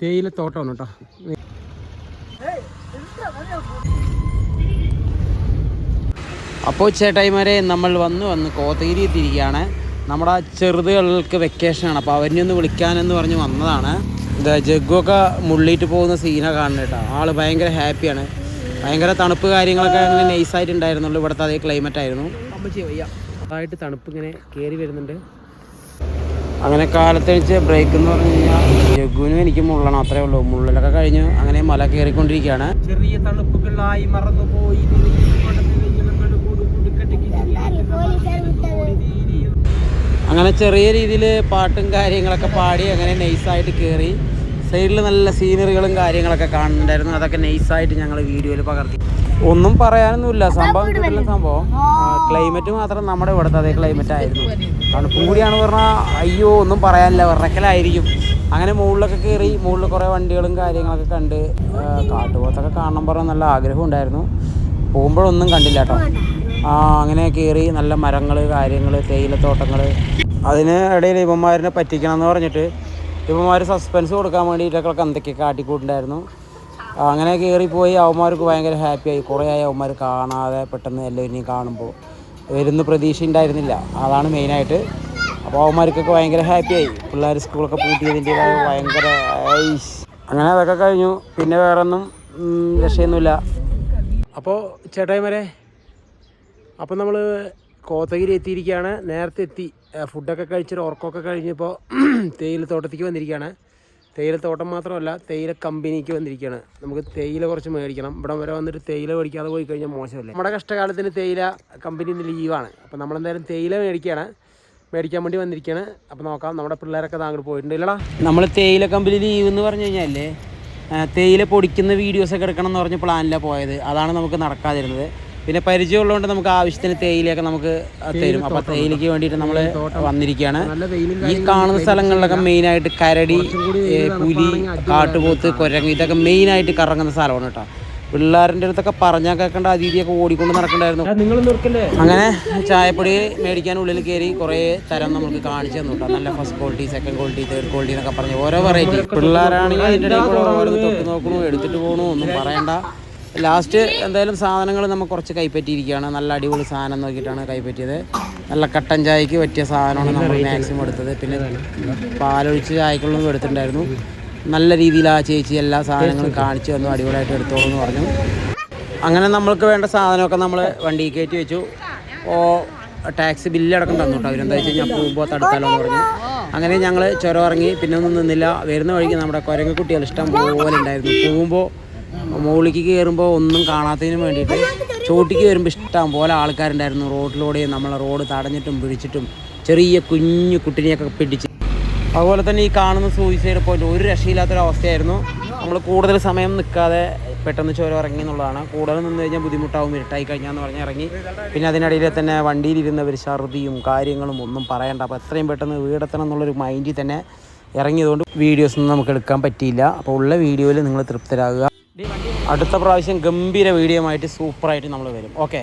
തേയിലത്തോട്ടമാണ് കേട്ടോ. അപ്പോൾ ചേട്ടായിമാരെ നമ്മൾ വന്ന് കോത്തഗിരി എത്തിയിരിക്കുകയാണ്. നമ്മുടെ ചെറുതുകൾക്ക് വെക്കേഷനാണ്, അപ്പോൾ അവരെ ഒന്ന് വിളിക്കാനെന്ന് പറഞ്ഞ് വന്നതാണ്. എന്താ ജഗ്ഗൊക്കെ മുള്ളിയിട്ട് പോകുന്ന സീനൊക്കെ കാണുന്നത് കേട്ടോ. ആൾ ഭയങ്കര ഹാപ്പിയാണ്. ഭയങ്കര തണുപ്പ് കാര്യങ്ങളൊക്കെ അങ്ങനെ നൈസായിട്ടുണ്ടായിരുന്നുള്ളൂ. ഇവിടുത്തെ അതേ ക്ലൈമറ്റ് ആയിരുന്നു. അതായിട്ട് തണുപ്പ് ഇങ്ങനെ കയറി വരുന്നുണ്ട്. അങ്ങനെ കാലത്തഴിച്ച് ബ്രേക്ക് എന്ന് പറഞ്ഞു കഴിഞ്ഞാൽ ജഗ്ഗുവിനും എനിക്ക് മുള്ളണം, അത്രേ ഉള്ളൂ. മുള്ളലൊക്കെ കഴിഞ്ഞ് അങ്ങനെ മല കയറിക്കൊണ്ടിരിക്കുകയാണ്. ചെറിയ തണുപ്പുകളായി മറന്നുപോയി. അങ്ങനെ ചെറിയ രീതിയിൽ പാട്ടും കാര്യങ്ങളൊക്കെ പാടി അങ്ങനെ നൈസായിട്ട് കയറി. സൈഡിൽ നല്ല സീനറികളും കാര്യങ്ങളൊക്കെ കാണുന്നുണ്ടായിരുന്നു. അതൊക്കെ നൈസായിട്ട് ഞങ്ങൾ വീഡിയോയിൽ പകർത്തി. ഒന്നും പറയാനൊന്നുമില്ല, സംഭവം കിട്ടില്ല. സംഭവം ക്ലൈമറ്റ് മാത്രം നമ്മുടെ ഇവിടുത്തെ അതേ ക്ലൈമറ്റ് ആയിരുന്നു. തണുപ്പും കൂടിയാണ് പറഞ്ഞാൽ അയ്യോ ഒന്നും പറയാനില്ല, വിറക്കലായിരിക്കും. അങ്ങനെ മുകളിലൊക്കെ കയറി. മുകളിൽ കുറേ വണ്ടികളും കാര്യങ്ങളൊക്കെ കണ്ട് കാട്ടുപോത്തൊക്കെ കാണണം പറഞ്ഞാൽ നല്ല ആഗ്രഹം ഉണ്ടായിരുന്നു. പോകുമ്പോഴൊന്നും കണ്ടില്ല കേട്ടോ. അങ്ങനെ കയറി. നല്ല മരങ്ങൾ കാര്യങ്ങൾ തേയിലത്തോട്ടങ്ങൾ. അതിന് ഇടയിൽ ഇവന്മാരിനെ പറ്റിക്കണം എന്ന് പറഞ്ഞിട്ട് ഇവന്മാർ സസ്പെൻസ് കൊടുക്കാൻ വേണ്ടിയിട്ടൊക്കെ എന്തൊക്കെ കാട്ടിക്കൂട്ടുണ്ടായിരുന്നു. അങ്ങനെ കയറിപ്പോയി. അവന്മാർക്ക് ഭയങ്കര ഹാപ്പിയായി. കുറേ ആയി അവന്മാർ കാണാതെ പെട്ടെന്ന് എല്ലാവരെയും കാണുമ്പോൾ വരുന്ന പ്രതീക്ഷ ഉണ്ടായിരുന്നില്ല. അതാണ് മെയിനായിട്ട്. അപ്പോൾ അവന്മാർക്കൊക്കെ ഭയങ്കര ഹാപ്പിയായി. പിള്ളേർ സ്കൂളൊക്കെ പൂട്ടിയതിൻ്റെ ഭയങ്കര അങ്ങനെ അതൊക്കെ കഴിഞ്ഞു. പിന്നെ വേറൊന്നും രക്ഷയൊന്നുമില്ല. അപ്പോൾ ചേട്ടായിമാരെ, അപ്പോൾ നമ്മൾ കോത്തഗിരി എത്തിയിരിക്കുകയാണ്. നേരത്തെ എത്തി. ഫുഡൊക്കെ കഴിച്ചിട്ട് ഉറക്കമൊക്കെ കഴിഞ്ഞപ്പോൾ തേയിലത്തോട്ടത്തേക്ക് വന്നിരിക്കുകയാണ്. തേയിലത്തോട്ടം മാത്രമല്ല, തേയില കമ്പനിക്ക് വന്നിരിക്കുകയാണ്. നമുക്ക് തേയില കുറച്ച് മേടിക്കണം. ഇവിടെ വരെ വന്നിട്ട് തേയില മേടിക്കാതെ പോയി കഴിഞ്ഞാൽ മോശമല്ലേ. നമ്മുടെ കഷ്ടകാലത്തിന് തേയില കമ്പനിയിൽ നിന്ന് ലീവാണ്. അപ്പോൾ നമ്മളെന്തായാലും തേയില മേടിക്കാൻ വേണ്ടി വന്നിരിക്കുകയാണ്. അപ്പോൾ നോക്കാം. നമ്മുടെ പിള്ളേരൊക്കെ അങ്ങോട്ട് പോയിട്ടുണ്ടല്ലടാ. നമ്മൾ തേയില കമ്പനി ലീവ് എന്ന് പറഞ്ഞു കഴിഞ്ഞാൽ തേയില പൊടിക്കുന്ന വീഡിയോസൊക്കെ എടുക്കണം എന്ന് പറഞ്ഞ് പ്ലാനിലാണ് പോയത്. അതാണ് നമുക്ക് നടക്കാതിരുന്നത്. പിന്നെ പരിചയമുള്ളതുകൊണ്ട് നമുക്ക് ആവശ്യത്തിന് തേയിലയൊക്കെ നമുക്ക് തരും. അപ്പോൾ തേയിലയ്ക്ക് വേണ്ടിയിട്ട് നമ്മൾ വന്നിരിക്കുകയാണ്. ഈ കാണുന്ന സ്ഥലങ്ങളിലൊക്കെ മെയിനായിട്ട് കരടി, പുലി, കാട്ടുപോത്ത്, കുരങ്ങ് ഇതൊക്കെ മെയിനായിട്ട് കറങ്ങുന്ന സ്ഥലമാണ് കേട്ടോ. പിള്ളേരുടെ അടുത്തൊക്കെ പറഞ്ഞാൽ കേൾക്കേണ്ട അതിഥിയൊക്കെ ഓടിക്കൊണ്ട് നടക്കണ്ടായിരുന്നു. അങ്ങനെ ചായപ്പൊടി മേടിക്കാൻ ഉള്ളിൽ കയറി കുറേ തരം നമുക്ക് കാണിച്ചു തന്നു കേട്ടോ. നല്ല first quality, second quality, third quality എന്നൊക്കെ പറഞ്ഞ് ഓരോ വെറൈറ്റി. പിള്ളേരാണെങ്കിൽ അതിൻ്റെ ഇടയിൽ കൂടെ ഓരോന്ന് തൊട്ട് നോക്കണു, എടുത്തിട്ട് പോകണു, ഒന്നും പറയണ്ട. ലാസ്റ്റ് എന്തായാലും സാധനങ്ങൾ നമ്മൾ കുറച്ച് കൈപ്പറ്റിയിരിക്കുകയാണ്. നല്ല അടിപൊളി സാധനം നോക്കിയിട്ടാണ് കൈപ്പറ്റിയത്. നല്ല കട്ടൻ ചായക്ക് പറ്റിയ സാധനമാണ് നമ്മൾ മാക്സിമം എടുത്തത്. പിന്നെ പാലൊഴിച്ച് ചായക്കുള്ളതും എടുത്തിട്ടുണ്ടായിരുന്നു. നല്ല രീതിയിൽ ആ ചേച്ചി എല്ലാ സാധനങ്ങളും കാണിച്ചു തന്നു. അടിപൊളിയായിട്ട് എടുത്തോളൂ എന്ന് പറഞ്ഞു. അങ്ങനെ നമ്മൾക്ക് വേണ്ട സാധനമൊക്കെ നമ്മൾ വണ്ടിയിൽ കയറ്റി വെച്ചു. ടാക്സി ബില്ലടക്കം തന്നു കേട്ടോ. അവരെന്താ വെച്ച് കഴിഞ്ഞാൽ പോകുമ്പോൾ തടുത്താലോ എന്ന് പറഞ്ഞു. അങ്ങനെ ഞങ്ങൾ ചുരം ഇറങ്ങി. പിന്നെ ഒന്നും നിന്നില്ല. വരുന്ന വഴിക്ക് നമ്മുടെ കുരങ്ങ് കുട്ടികൾ ഇഷ്ടം പോലെ ഉണ്ടായിരുന്നു. പോകുമ്പോൾ മുകളിലേക്ക് കയറുമ്പോൾ ഒന്നും കാണാത്തതിന് വേണ്ടിയിട്ട് ചോട്ടിക്ക് വരുമ്പോൾ ഇഷ്ടം പോലെ ആൾക്കാരുണ്ടായിരുന്നു. റോഡിലൂടെ നമ്മളെ റോഡ് തടഞ്ഞിട്ടും പിടിച്ചിട്ടും ചെറിയ കുഞ്ഞു കുട്ടിനെയൊക്കെ പിടിച്ച്. അതുപോലെ തന്നെ ഈ കാണുന്ന സൂയിസൈഡ് പോയിന്റ് ഒരു രക്ഷയില്ലാത്തൊരവസ്ഥയായിരുന്നു. നമ്മൾ കൂടുതൽ സമയം നിൽക്കാതെ പെട്ടെന്ന് ചുരം ഇറങ്ങി എന്നുള്ളതാണ്. കൂടുതൽ നിന്ന് കഴിഞ്ഞാൽ ബുദ്ധിമുട്ടാവും, ഇരുട്ടായി കഴിഞ്ഞാന്ന് പറഞ്ഞ് ഇറങ്ങി. പിന്നെ അതിനിടയിൽ തന്നെ വണ്ടിയിലിരുന്നവർ ഛർദിയും കാര്യങ്ങളും ഒന്നും പറയണ്ട. അപ്പോൾ എത്രയും പെട്ടെന്ന് വീടെത്തണം എന്നുള്ളൊരു മൈൻഡിൽ തന്നെ ഇറങ്ങിയതുകൊണ്ട് വീഡിയോസൊന്നും നമുക്ക് എടുക്കാൻ പറ്റിയില്ല. അപ്പോൾ ഉള്ള വീഡിയോയിൽ നിങ്ങൾ തൃപ്തരാകുക. അടുത്ത പ്രാവശ്യം ഗംഭീര വീഡിയോ ആയിട്ട് സൂപ്പറായിട്ട് നമ്മൾ വരും. ഓക്കെ.